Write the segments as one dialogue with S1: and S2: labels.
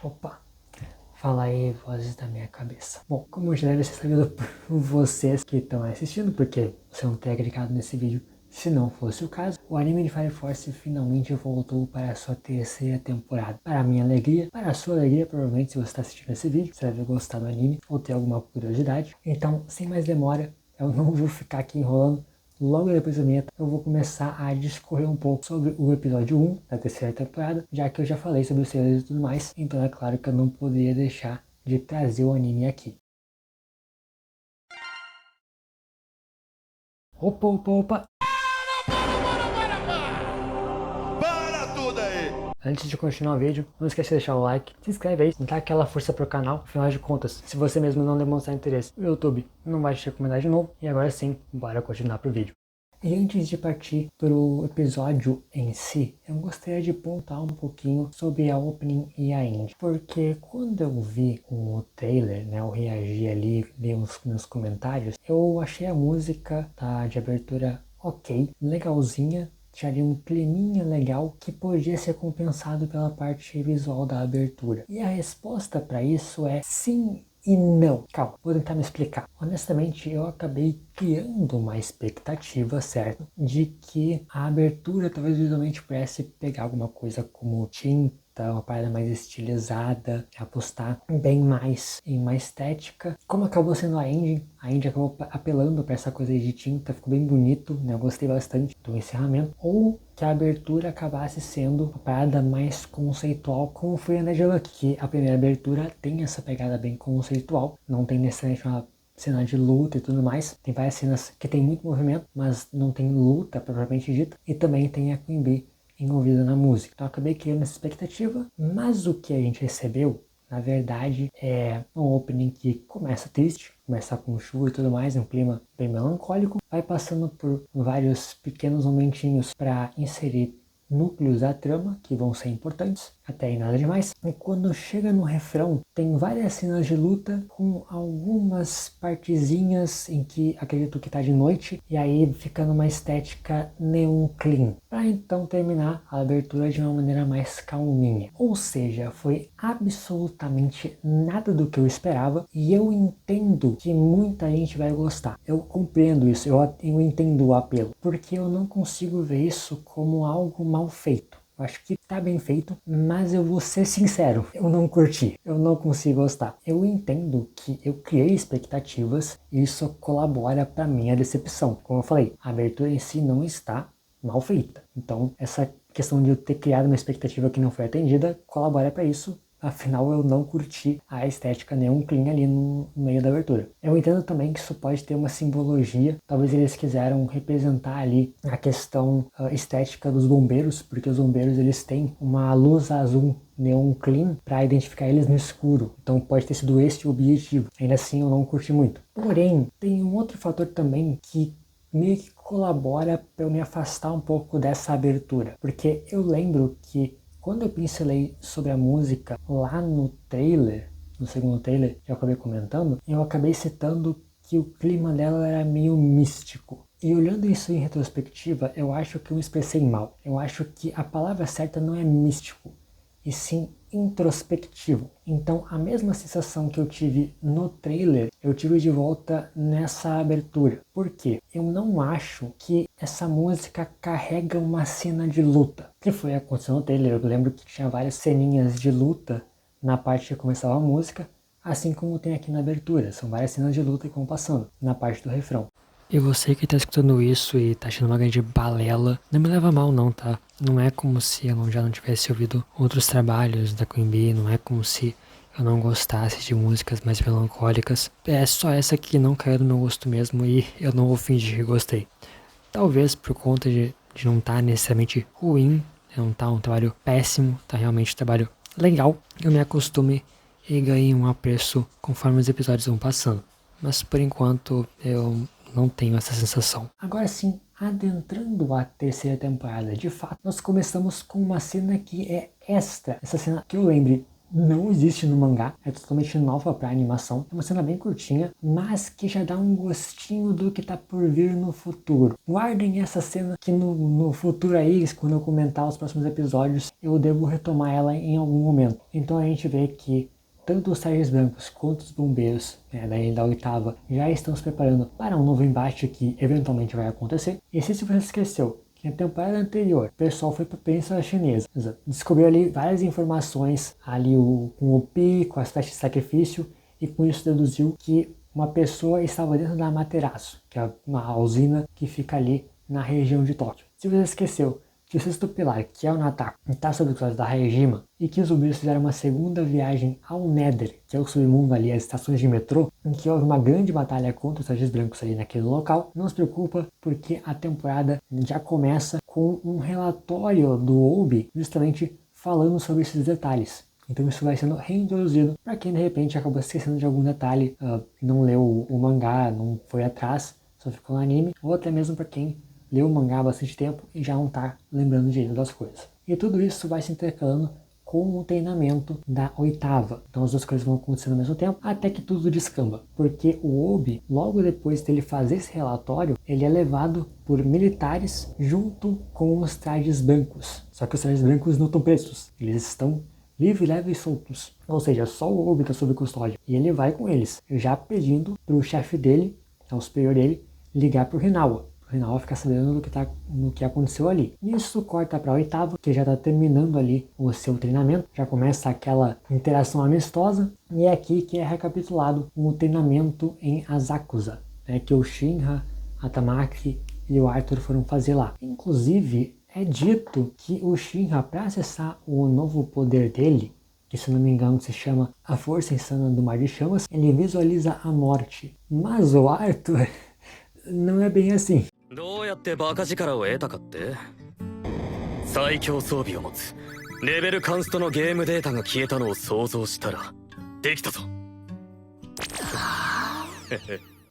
S1: Opa, fala aí, vozes da minha cabeça. Bom, como já deve ser sabido por vocês que estão assistindo, porque você não teria clicado nesse vídeo se não fosse o caso, o anime de Fire Force finalmente voltou para a sua terceira temporada. Para a minha alegria, para a sua alegria, provavelmente se você está assistindo esse vídeo, você deve gostar do anime ou ter alguma curiosidade. Então, sem mais demora, eu não vou ficar aqui enrolando. Logo depois da vinheta, eu vou começar a discorrer um pouco sobre o episódio 1 da terceira temporada, já que eu já falei sobre os trailers e tudo mais, então é claro que eu não poderia deixar de trazer o anime aqui. Opa, opa, opa!
S2: Para tudo aí!
S1: Antes de continuar o vídeo, não esqueça de deixar o like, se inscreve aí, dá aquela força pro canal, afinal de contas, se você mesmo não demonstrar interesse, o YouTube não vai te recomendar de novo, e agora sim, bora continuar pro vídeo. E antes de partir para o episódio em si, eu gostaria de pontuar um pouquinho sobre a opening e a ending. Porque quando eu vi o trailer, né, eu reagi ali, li uns meus comentários, eu achei a música de abertura ok, legalzinha, tinha um climinha legal que podia ser compensado pela parte visual da abertura. E a resposta para isso é sim e não. Calma, vou tentar me explicar. Honestamente, eu acabei criando uma expectativa, certo? De que a abertura talvez visualmente pudesse pegar alguma coisa como tinta, uma parada mais estilizada, apostar bem mais em uma estética. Como acabou sendo a ending acabou apelando para essa coisa de tinta, ficou bem bonito, né? Eu gostei bastante do encerramento. Ou que a abertura acabasse sendo uma parada mais conceitual, como foi a Ned Luck, que a primeira abertura tem essa pegada bem conceitual, não tem necessariamente uma cena de luta e tudo mais, tem várias cenas que tem muito movimento, mas não tem luta propriamente dita, e também tem a Queen Bee envolvida na música. Então eu acabei criando essa expectativa, mas o que a gente recebeu, na verdade, é um opening que começa triste, começa com chuva e tudo mais, um clima bem melancólico, vai passando por vários pequenos momentinhos para inserir núcleos da trama que vão ser importantes, até aí nada demais. E quando chega no refrão, tem várias cenas de luta com algumas partezinhas em que acredito que tá de noite, e aí fica numa estética neon clean, para então terminar a abertura de uma maneira mais calminha. Ou seja, foi absolutamente nada do que eu esperava, e eu entendo que muita gente vai gostar. Eu compreendo isso, eu entendo o apelo, porque eu não consigo ver isso como algo mal feito. Eu acho que tá bem feito, mas eu vou ser sincero, eu não curti, eu não consigo gostar. Eu entendo que eu criei expectativas e isso colabora para minha decepção. Como eu falei, a abertura em si não está mal feita. Então, essa questão de eu ter criado uma expectativa que não foi atendida colabora para isso. Afinal, eu não curti a estética neon clean ali no meio da abertura. Eu entendo também que isso pode ter uma simbologia. Talvez eles quiseram representar ali a questão estética dos bombeiros, porque os bombeiros eles têm uma luz azul neon clean para identificar eles no escuro. Então pode ter sido esse o objetivo. Ainda assim, eu não curti muito. Porém, tem um outro fator também que meio que colabora para eu me afastar um pouco dessa abertura. Porque eu lembro que quando eu pincelei sobre a música lá no trailer, no segundo trailer que eu acabei comentando, eu acabei citando que o clima dela era meio místico. E olhando isso em retrospectiva, eu acho que eu me expressei mal. Eu acho que a palavra certa não é místico, e sim introspectivo. Então a mesma sensação que eu tive no trailer, eu tive de volta nessa abertura. Por quê? Eu não acho que essa música carrega uma cena de luta. O que foi acontecendo no trailer? Eu lembro que tinha várias ceninhas de luta na parte que começava a música, assim como tem aqui na abertura. São várias cenas de luta que vão passando na parte do refrão. E você que tá escutando isso e tá achando uma grande balela, não me leva mal não, tá? Não é como se eu já não tivesse ouvido outros trabalhos da Queen Bee, não é como se eu não gostasse de músicas mais melancólicas. É só essa que não caiu no meu gosto mesmo e eu não vou fingir que gostei. Talvez por conta de não estar necessariamente ruim, não tá um trabalho péssimo, tá realmente um trabalho legal, eu me acostume e ganhe um apreço conforme os episódios vão passando. Mas por enquanto eu não tenho essa sensação. Agora sim, adentrando a terceira temporada, de fato, nós começamos com uma cena que é extra. Essa cena que eu lembre não existe no mangá, é totalmente nova pra animação. É uma cena bem curtinha, mas que já dá um gostinho do que tá por vir no futuro. Guardem essa cena que no futuro aí, quando eu comentar os próximos episódios, eu devo retomar ela em algum momento. Então a gente vê que tanto os Trajes Brancos quanto os bombeiros da oitava já estão se preparando para um novo embate que eventualmente vai acontecer. E se você esqueceu, que na temporada anterior, o pessoal foi para a Península Chinesa, descobriu ali várias informações, ali com o Pi, com as festas de sacrifício, e com isso deduziu que uma pessoa estava dentro da Amaterasu, que é uma usina que fica ali na região de Tóquio. Se você esqueceu que o sexto pilar, que é o Nataku, está sob o controle da Regima, e que os zumbis fizeram uma segunda viagem ao Nether, que é o submundo ali, as estações de metrô, em que houve uma grande batalha contra os Trajes Brancos ali naquele local, não se preocupa, porque a temporada já começa com um relatório do Obi, justamente falando sobre esses detalhes. Então isso vai sendo reintroduzido para quem de repente acabou esquecendo de algum detalhe, não leu o mangá, não foi atrás, só ficou no anime, ou até mesmo para quem leu o mangá há bastante tempo e já não está lembrando direito das coisas. E tudo isso vai se intercalando com o treinamento da oitava. Então as duas coisas vão acontecendo ao mesmo tempo, até que tudo descamba. Porque o Obi, logo depois dele fazer esse relatório, ele é levado por militares junto com os Trajes Brancos. Só que os Trajes Brancos não estão presos, eles estão livres, leves e soltos. Ou seja, só o Obi está sob custódia. E ele vai com eles, já pedindo para o chefe dele, o superior dele, ligar para o Hinawa. O Hinawa fica sabendo do que aconteceu ali. Isso corta para a oitava, que já está terminando ali o seu treinamento. Já começa aquela interação amistosa. E é aqui que é recapitulado o treinamento em Asakusa, que o Shinra, a Tamaki e o Arthur foram fazer lá. Inclusive, é dito que o Shinra, para acessar o novo poder dele, que se não me engano se chama a Força Insana do Mar de Chamas, ele visualiza a morte. Mas o Arthur não é bem assim.
S3: どうやってバカ力を得たかって？最強装備を持つレベルカンストのゲームデータが消えたのを想像したらできたぞ。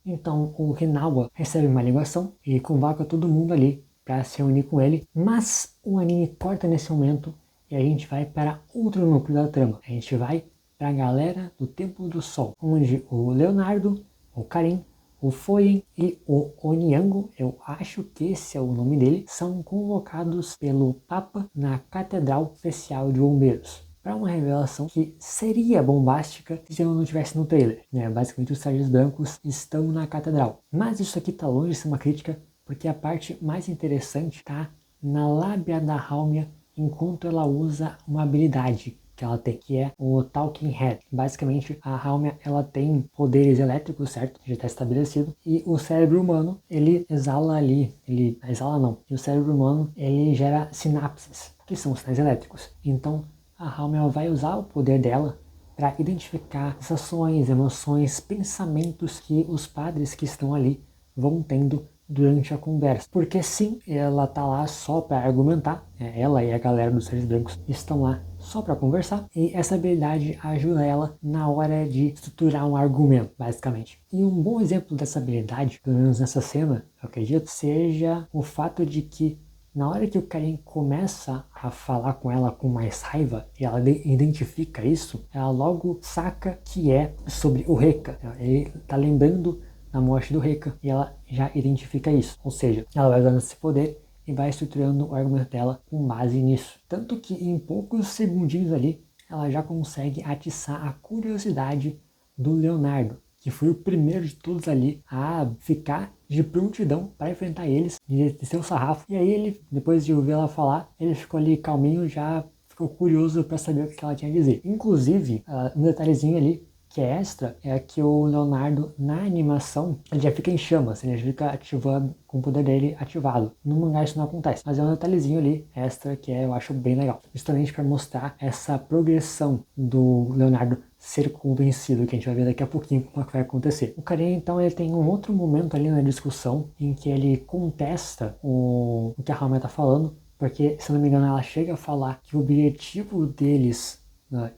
S1: Então o Hinawa recebe uma ligação e convoca todo mundo ali para se reunir com ele, mas o anime corta nesse momento e a gente vai para outro núcleo da trama. A gente vai para a galera do Templo do Sol, onde o Leonardo, o Karin, o Foyen e o Onyango, eu acho que esse é o nome dele, são convocados pelo Papa na Catedral Especial de Bombeiros, para uma revelação que seria bombástica se ela não estivesse no trailer. Basicamente os Trajes Brancos estão na Catedral. Mas isso aqui está longe de ser uma crítica, porque a parte mais interessante está na lábia da Halmia enquanto ela usa uma habilidade que ela tem, que é o Talking Head. Basicamente, a Halmia, ela tem poderes elétricos, certo? Já está estabelecido. E o cérebro humano, ele exala ali, e o cérebro humano, ele gera sinapses, que são sinais elétricos. Então, a Halmia vai usar o poder dela para identificar sensações, emoções, pensamentos que os padres que estão ali vão tendo durante a conversa. Porque sim, ela tá lá só para argumentar, ela e a galera dos Trajes Brancos estão lá só para conversar, e essa habilidade ajuda ela na hora de estruturar um argumento, basicamente. E um bom exemplo dessa habilidade, pelo menos nessa cena, eu acredito, seja o fato de que na hora que o Karin começa a falar com ela com mais raiva, e ela identifica isso, ela logo saca que é sobre o Rekka. Ele tá lembrando da morte do Rekka, e ela já identifica isso. Ou seja, ela vai usando esse poder e vai estruturando o argumento dela com base nisso. Tanto que em poucos segundinhos ali, ela já consegue atiçar a curiosidade do Leonardo, que foi o primeiro de todos ali a ficar de prontidão para enfrentar eles, de seu sarrafo. E aí ele, depois de ouvir ela falar, ele ficou ali calminho, já ficou curioso para saber o que ela tinha a dizer. Inclusive, um detalhezinho ali, que é extra, é que o Leonardo, na animação, ele já fica em chamas, ele já fica ativando, com o poder dele ativado. No mangá isso não acontece, mas é um detalhezinho ali, extra, que eu acho bem legal. Justamente para mostrar essa progressão do Leonardo ser convencido, que a gente vai ver daqui a pouquinho como é que vai acontecer. O Karin, então, ele tem um outro momento ali na discussão, em que ele contesta o que a Halmia tá falando, porque, se não me engano, ela chega a falar que o objetivo deles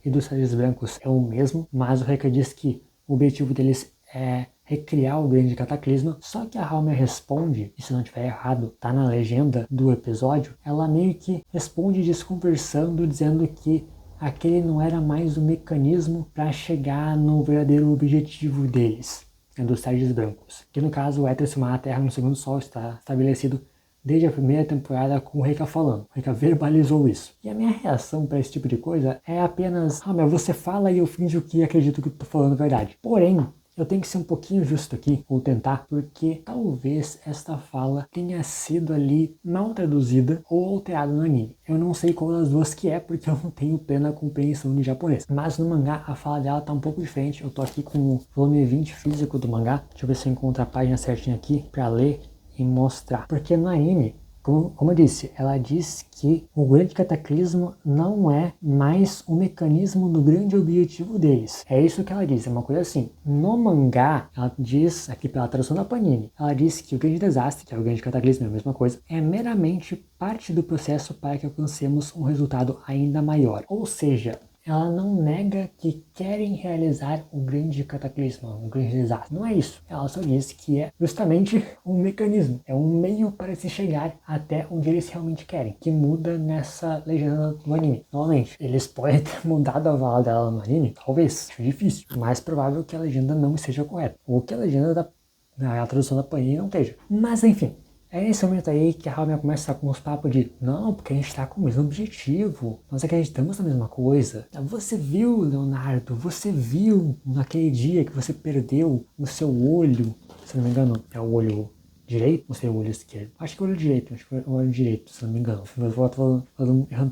S1: e dos Trajes Brancos é o mesmo, mas o Rekka diz que o objetivo deles é recriar o grande cataclisma. Só que a Halmia responde, e se não estiver errado, tá na legenda do episódio, ela meio que responde desconversando, dizendo que aquele não era mais o mecanismo para chegar no verdadeiro objetivo deles, dos Saiyajins brancos. Que no caso, o Éter se uma Terra no segundo sol está estabelecido desde a primeira temporada com o Reika falando. O Reika verbalizou isso. E a minha reação para esse tipo de coisa é apenas, meu, você fala e eu finjo que acredito que eu tô falando a verdade. Porém, eu tenho que ser um pouquinho justo aqui, ou tentar, porque talvez esta fala tenha sido ali mal traduzida ou alterada no anime. Eu não sei qual das duas que é, porque eu não tenho plena compreensão de japonês. Mas no mangá, a fala dela tá um pouco diferente. Eu tô aqui com o volume 20 físico do mangá. Deixa eu ver se eu encontro a página certinha aqui pra ler e mostrar. Porque no anime, como eu disse, ela diz que o grande cataclismo não é mais o mecanismo do grande objetivo deles. É isso que ela diz, é uma coisa assim. No mangá, ela diz, aqui pela tradução da Panini, ela diz que o grande desastre, que é o grande cataclismo, é a mesma coisa, é meramente parte do processo para que alcancemos um resultado ainda maior. Ou seja, ela não nega que querem realizar um grande cataclismo, um grande desastre. Não é isso. Ela só diz que é justamente um mecanismo. É um meio para se chegar até onde eles realmente querem. Que muda nessa legenda do anime. Novamente, eles podem ter mudado a fala dela no anime? Talvez. Acho difícil. Mais provável que a legenda não esteja correta. Ou que a legenda a tradução da Panini não esteja. Mas enfim. É nesse momento aí que a Harumiya começa com uns papos de não, porque a gente tá com o mesmo objetivo, nós acreditamos na mesma coisa. Você viu, Leonardo, você viu naquele dia que você perdeu o seu olho, se não me engano, é o olho direito, não sei o olho esquerdo. Acho que é o olho direito, acho que é o olho direito, se não me engano. Eu vou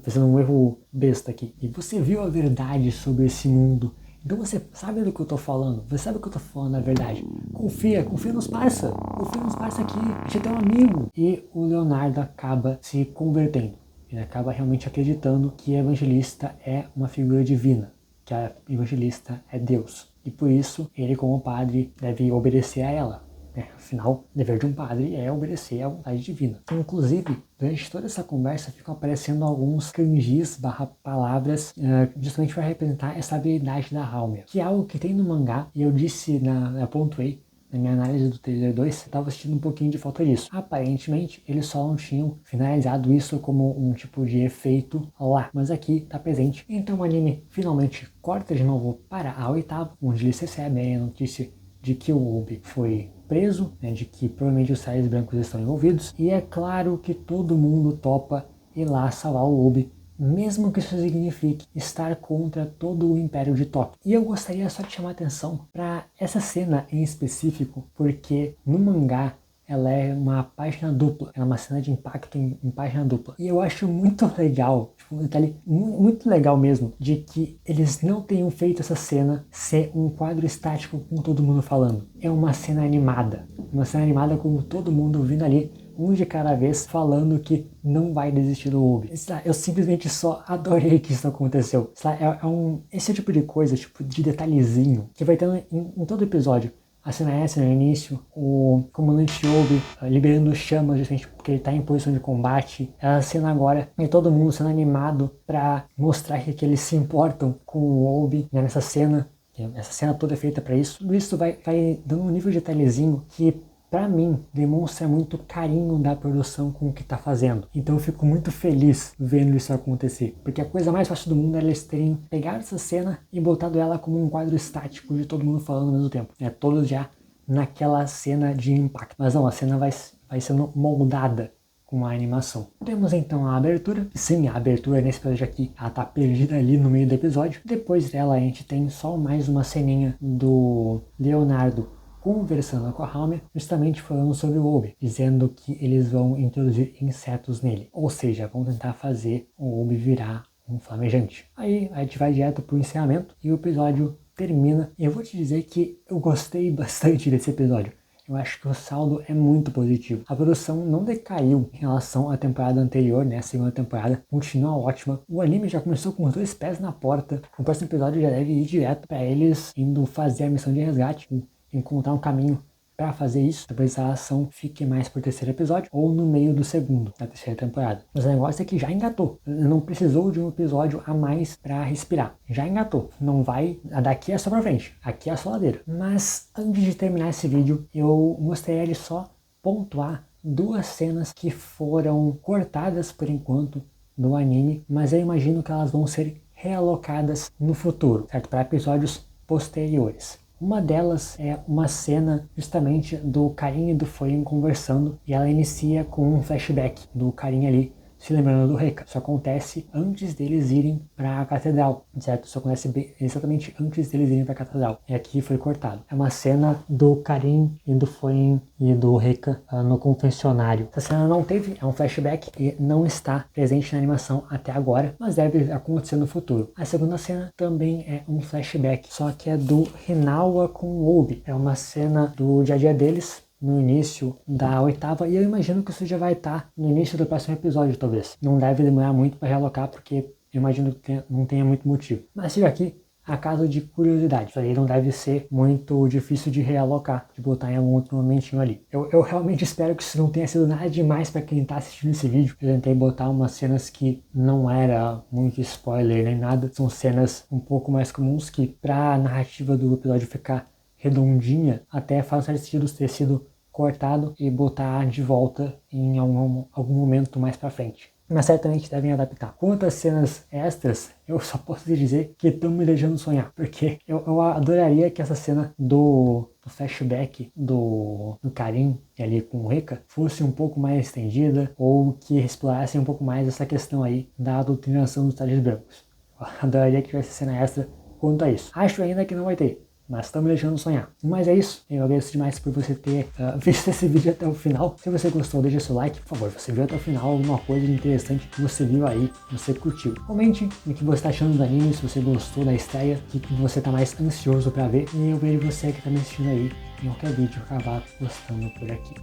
S1: fazendo um erro besta aqui. E você viu a verdade sobre esse mundo. Então você sabe do que eu tô falando, você sabe o que eu tô falando na verdade. Confia nos parça aqui, a gente é um amigo. E o Leonardo acaba se convertendo, ele acaba realmente acreditando que a Evangelista é uma figura divina, que a Evangelista é Deus. E por isso ele, como padre, deve obedecer a ela. Afinal, o dever de um padre é obedecer à vontade divina. Inclusive, durante toda essa conversa ficam aparecendo alguns kanjis / palavras justamente para representar essa habilidade da Harumiya, que é algo que tem no mangá, e eu disse, eu pontuei na minha análise do trailer 2, eu estava sentindo um pouquinho de falta disso. Aparentemente, eles só não tinham finalizado isso como um tipo de efeito lá, mas aqui está presente. Então o anime finalmente corta de novo para a 8ª, onde eles recebem a notícia de que o Obi foi preso, de que provavelmente os Saiyajins brancos estão envolvidos, e é claro que todo mundo topa ir lá salvar o Obi, mesmo que isso signifique estar contra todo o Império de Tóquio. E eu gostaria só de chamar a atenção para essa cena em específico, porque no mangá ela é uma página dupla, é uma cena de impacto em página dupla. E eu acho muito legal, um detalhe muito legal mesmo, de que eles não tenham feito essa cena ser um quadro estático com todo mundo falando. É uma cena animada com todo mundo vindo ali, um de cada vez, falando que não vai desistir do Obi. Eu simplesmente só adorei que isso aconteceu. Esse tipo de coisa, tipo de detalhezinho, que vai tendo em todo episódio. A cena essa no início, o comandante Obi liberando chamas justamente porque ele está em posição de combate. A cena agora é todo mundo sendo animado para mostrar que eles se importam com o Obi, nessa cena. Essa cena toda é feita para isso. Tudo isso vai dando um nível de detalhezinho que, pra mim, demonstra muito carinho da produção com o que tá fazendo. Então eu fico muito feliz vendo isso acontecer. Porque a coisa mais fácil do mundo é eles terem pegado essa cena e botado ela como um quadro estático de todo mundo falando ao mesmo tempo. Todos já naquela cena de impacto. Mas não, a cena vai sendo moldada com a animação. Temos então a abertura. Sim, a abertura nesse episódio aqui, ela tá perdida ali no meio do episódio. Depois dela a gente tem só mais uma ceninha do Leonardo conversando com a Harumiya, justamente falando sobre o Obi, dizendo que eles vão introduzir insetos nele, ou seja, vão tentar fazer o Obi virar um flamejante. Aí a gente vai direto pro encerramento e o episódio termina. E eu vou te dizer que eu gostei bastante desse episódio. Eu acho que o saldo é muito positivo. A produção não decaiu em relação à temporada anterior, a segunda temporada, continua ótima. O anime já começou com os 2 pés na porta. O próximo episódio já deve ir direto para eles indo fazer a missão de resgate, encontrar um caminho para fazer isso. Talvez a ação fique mais pro 3º episódio ou no meio do segundo, da 3ª temporada. Mas o negócio é que já engatou. Não precisou de um episódio a mais para respirar. Já engatou. Não vai... Daqui é só pra frente. Aqui é a só ladeira. Mas antes de terminar esse vídeo, eu gostaria de só pontuar 2 cenas que foram cortadas por enquanto do anime, mas eu imagino que elas vão ser realocadas no futuro, certo? Para episódios posteriores. Uma delas é uma cena justamente do Karin e do Flame conversando, e ela inicia com um flashback do Karin ali se lembrando do Reika. Isso acontece antes deles irem para a catedral, certo? Isso acontece exatamente antes deles irem para a catedral. E aqui foi cortado. É uma cena do Karin e do Flame e do Reika no confessionário. Essa cena não teve, é um flashback e não está presente na animação até agora, mas deve acontecer no futuro. A segunda cena também é um flashback, só que é do Hinawa com o Obi. É uma cena do dia a dia deles, no início da 8ª, e eu imagino que isso já vai estar no início do próximo episódio, talvez. Não deve demorar muito para realocar, porque eu imagino que não tenha muito motivo. Mas fica aqui a caso de curiosidade. Isso aí não deve ser muito difícil de realocar, de botar em algum outro momentinho ali. Eu realmente espero que isso não tenha sido nada demais para quem está assistindo esse vídeo. Eu tentei botar umas cenas que não era muito spoiler nem nada. São cenas um pouco mais comuns que, para a narrativa do episódio ficar redondinha, até faz certo sentido ter sido cortado e botar de volta em algum momento mais pra frente. Mas certamente devem adaptar. Quanto às cenas extras, eu só posso dizer que estão me deixando sonhar, porque eu adoraria que essa cena do flashback do Karin ali com o Reika fosse um pouco mais estendida, ou que explorasse um pouco mais essa questão aí da doutrinação dos trajes brancos. Eu adoraria que tivesse cena extra quanto a isso. Acho ainda que não vai ter, mas estão me deixando sonhar. Mas é isso, eu agradeço demais por você ter visto esse vídeo até o final. Se você gostou, deixa seu like, por favor. Você viu até o final alguma coisa interessante que você viu aí, que você curtiu. Comente o que você está achando do anime, se você gostou da estreia, o que você está mais ansioso para ver. E eu vejo você que está me assistindo aí em qualquer vídeo acabar postando por aqui.